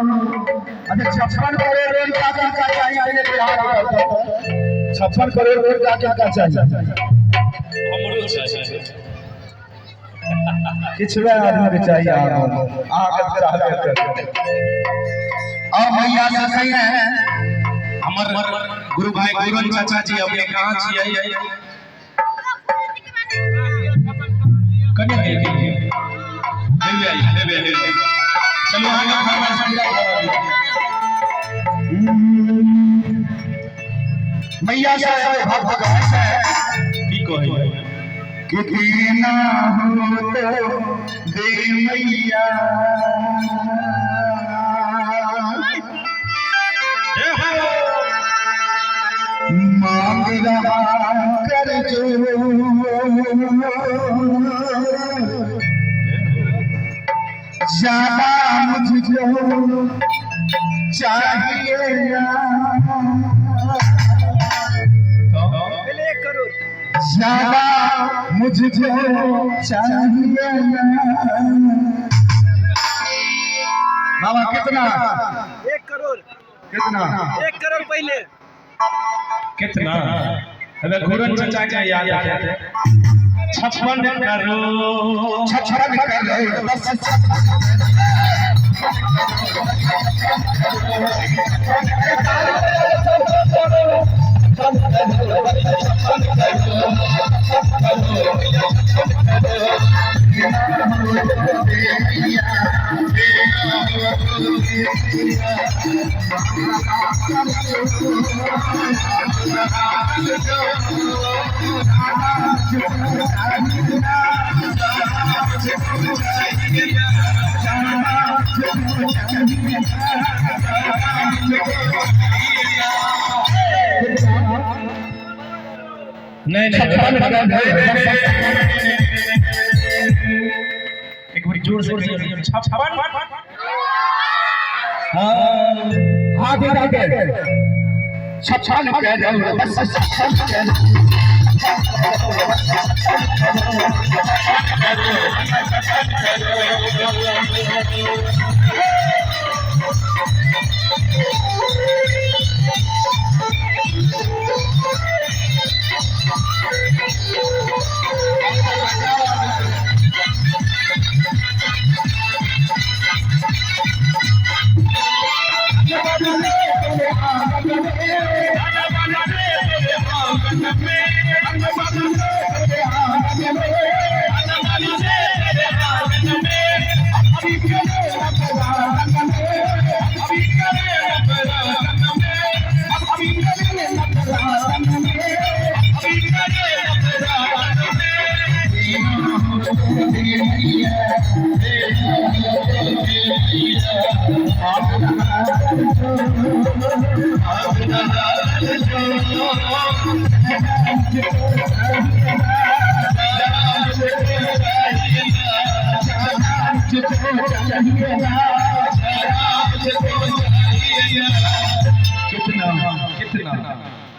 अच्छा 56 करोड़ रोड का क्या चाहिए मेरे बिहार में 56 करोड़ रोड का क्या चाहिए हमरो चाहिए किछुआ आदमी के चाहिए आ के रहबे कर आ भैया से सही है हमर गुरु भाई गुरन चाचा जी अपने कहां छियै कने देखे ले चलो आगे फरमाइश पूरा मैया से भक्त है की कहे कि ना हो तो दे मैया मांग रहा कर जो ज्यादा मुझको चाहिए ज्यादा मुझको चाहिए बाबा कितना 1 करोड़ कितना 1 करोड़ पहले कितना अबे गुरन चाचा का याद आ 56 करोड़ 56 करोड़ बस नहीं एक बार जोर से 56 हाँ आगे 56 कह दो बस 56 कह दो कितना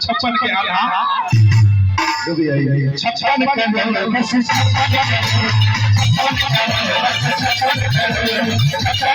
56 के आधा 56 करोड़ बस 56